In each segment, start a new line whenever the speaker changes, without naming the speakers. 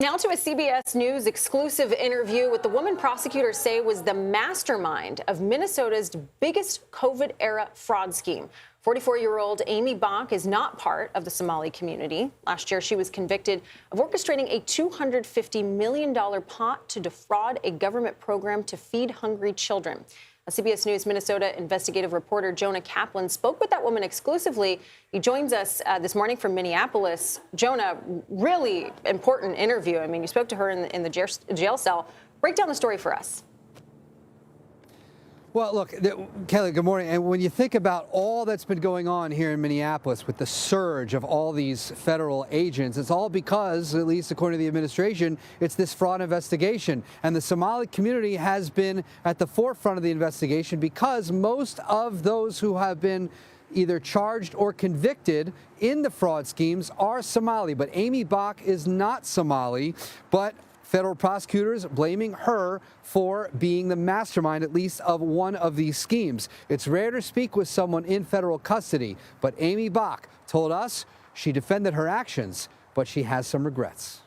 Now to a CBS News exclusive interview with the woman prosecutors say was the mastermind of Minnesota's biggest COVID-era fraud scheme. 44-year-old Aimee Bock is not part of the Somali community. Last year, she was convicted of orchestrating a $250 million pot to defraud a government program to feed hungry children. CBS News Minnesota investigative reporter Jonah Kaplan spoke with that woman exclusively. He joins us this morning from Minneapolis. Jonah, really important interview. I mean, you spoke to her in the jail cell. Break down the story for us.
Well, look, Kelly, good morning. And when you think about all that's been going on here in Minneapolis with the surge of all these federal agents, it's all because, at least according to the administration, it's this fraud investigation. And the Somali community has been at the forefront of the investigation because most of those who have been either charged or convicted in the fraud schemes are Somali. But Aimee Bock is not Somali, but federal prosecutors blaming her for being the mastermind, at least, of one of these schemes. It's rare to speak with someone in federal custody, but Aimee Bock told us she defended her actions, but she has some regrets.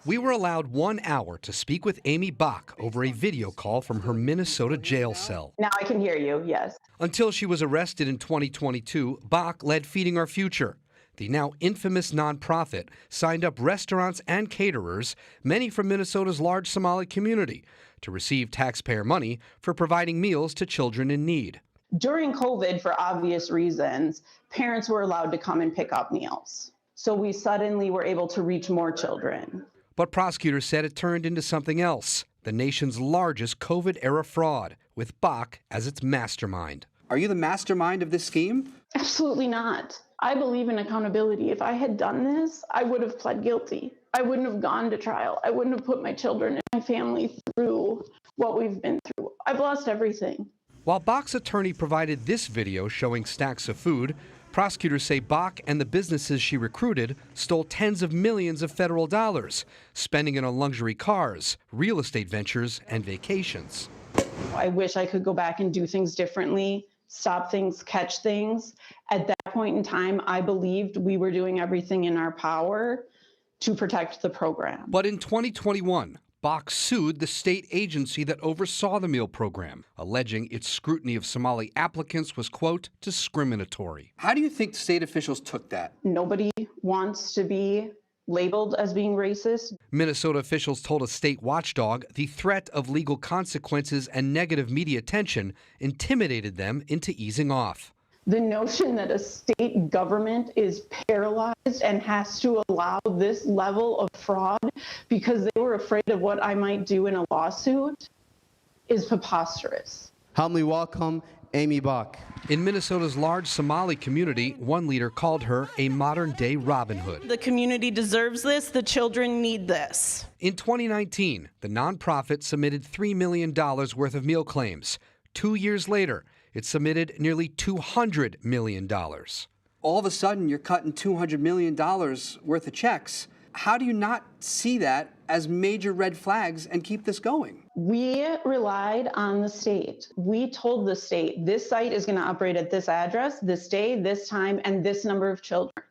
We were allowed 1 hour to speak with Aimee Bock over a video call from her Minnesota jail cell.
Now I can hear you, yes.
Until she was arrested in 2022, Bock led Feeding Our Future. The now infamous nonprofit signed up restaurants and caterers, many from Minnesota's large Somali community, to receive taxpayer money for providing meals to children in need.
During COVID, for obvious reasons, parents were allowed to come and pick up meals. So we suddenly were able to reach more children.
But prosecutors said it turned into something else, the nation's largest COVID-era fraud, with Bock as its mastermind.
Are you the mastermind of this scheme?
Absolutely not. I believe in accountability. If I had done this, I would have pled guilty. I wouldn't have gone to trial. I wouldn't have put my children and my family through what we've been through. I've lost everything.
While Bock's attorney provided this video showing stacks of food, prosecutors say Bock and the businesses she recruited stole tens of millions of federal dollars, spending it on luxury cars, real estate ventures, and vacations.
I wish I could go back and do things differently, stop things, catch things. At that point in time, I believed we were doing everything in our power to protect the program.
But in 2021, Bock sued the state agency that oversaw the meal program, alleging its scrutiny of Somali applicants was, quote, discriminatory.
How do you think state officials took that?
Nobody wants to be labeled as being racist.
Minnesota officials told a state watchdog the threat of legal consequences and negative media attention intimidated them into easing off.
The notion that a state government is paralyzed and has to allow this level of fraud because they were afraid of what I might do in a lawsuit is preposterous.
Help me welcome Aimee Bock.
In Minnesota's large Somali community, one leader called her a modern-day Robin Hood.
The community deserves this. The children need this.
In 2019, the nonprofit submitted $3 million worth of meal claims. 2 years later, it submitted nearly $200 million.
All of a sudden, you're cutting $200 million worth of checks. How do you not see that as major red flags and keep this going?
We relied on the state. We told the state, this site is going to operate at this address, this day, this time, and this number of children.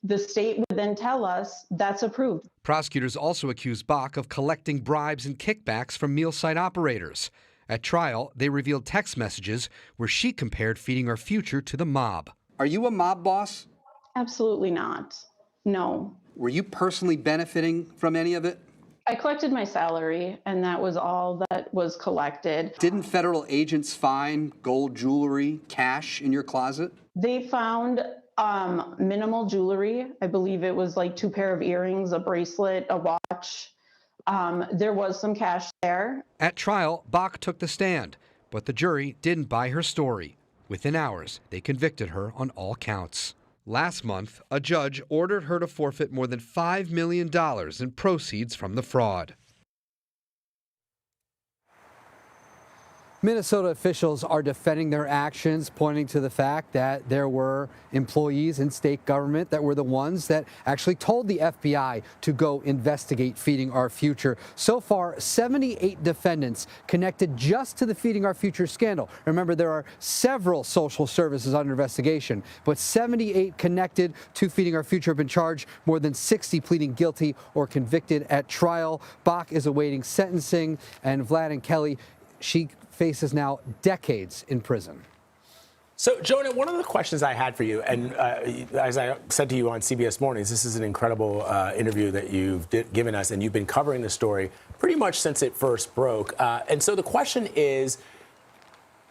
The state would then tell us that's approved.
Prosecutors also accused Bock of collecting bribes and kickbacks from meal site operators. At trial, they revealed text messages where she compared Feeding Our Future to the mob.
Are you a mob boss?
Absolutely not. No.
Were you personally benefiting from any of it?
I collected my salary, and that was all that was collected.
Didn't federal agents find gold jewelry, cash in your closet?
They found minimal jewelry. I believe it was like 2 pair of earrings, a bracelet, a watch. There was some cash there.
At trial, Bock took the stand, but the jury didn't buy her story. Within hours, they convicted her on all counts. Last month, a judge ordered her to forfeit more than $5 million in proceeds from the fraud.
Minnesota officials are defending their actions, pointing to the fact that there were employees in state government that were the ones that actually told the FBI to go investigate Feeding Our Future. So far, 78 defendants connected just to the Feeding Our Future scandal. Remember, there are several social services under investigation, but 78 connected to Feeding Our Future have been charged, more than 60 pleading guilty or convicted at trial. Bock is awaiting sentencing, and Vlad and Kelly, she faces now decades in prison.
So, Jonah, one of the questions I had for you, and as I said to you on CBS Mornings, this is an incredible interview that you've given us, and you've been covering the story pretty much since it first broke. And so the question is,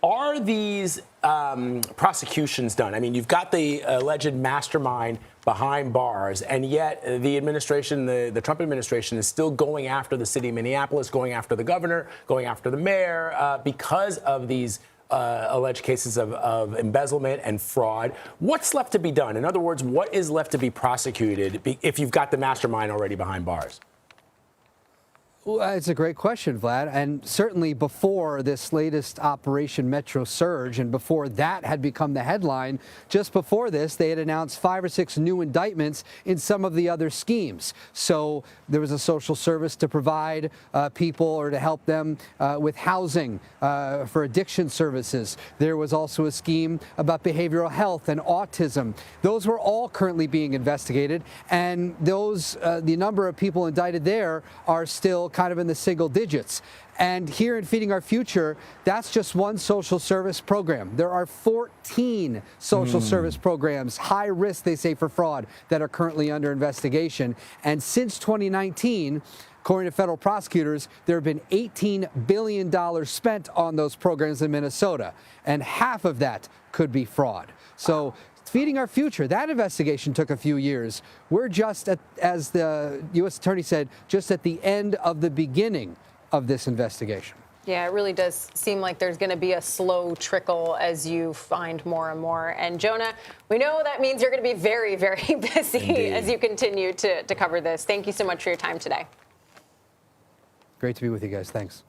are these prosecutions done? I mean, you've got the alleged mastermind behind bars, and yet the administration, the Trump administration, is still going after the city of Minneapolis, going after the governor, going after the mayor because of these alleged cases of embezzlement and fraud. What's left to be done? In other words, what is left to be prosecuted if you've got the mastermind already behind bars?
Well, it's a great question, Vlad. And certainly before this latest Operation Metro Surge, and before that had become the headline, just before this, they had announced 5 or 6 new indictments in some of the other schemes. So there was a social service to provide people or to help them with housing for addiction services. There was also a scheme about behavioral health and autism. Those were all currently being investigated. And those, the number of people indicted there are still kind of in the single digits. And here in Feeding Our Future, that's just one social service program. There are 14 social service programs, high risk, they say, for fraud, that are currently under investigation. And since 2019, according to federal prosecutors, there have been $18 billion spent on those programs in Minnesota, and half of that could be fraud. So Feeding Our Future, that investigation took a few years. We're just, as the U.S. Attorney said, just at the end of the beginning of this investigation.
Yeah, it really does seem like there's going to be a slow trickle as you find more and more. And Jonah, we know that means you're going to be very, very busy
Indeed.
as you continue to cover this. Thank you so much for your time today.
Great to be with you guys. Thanks.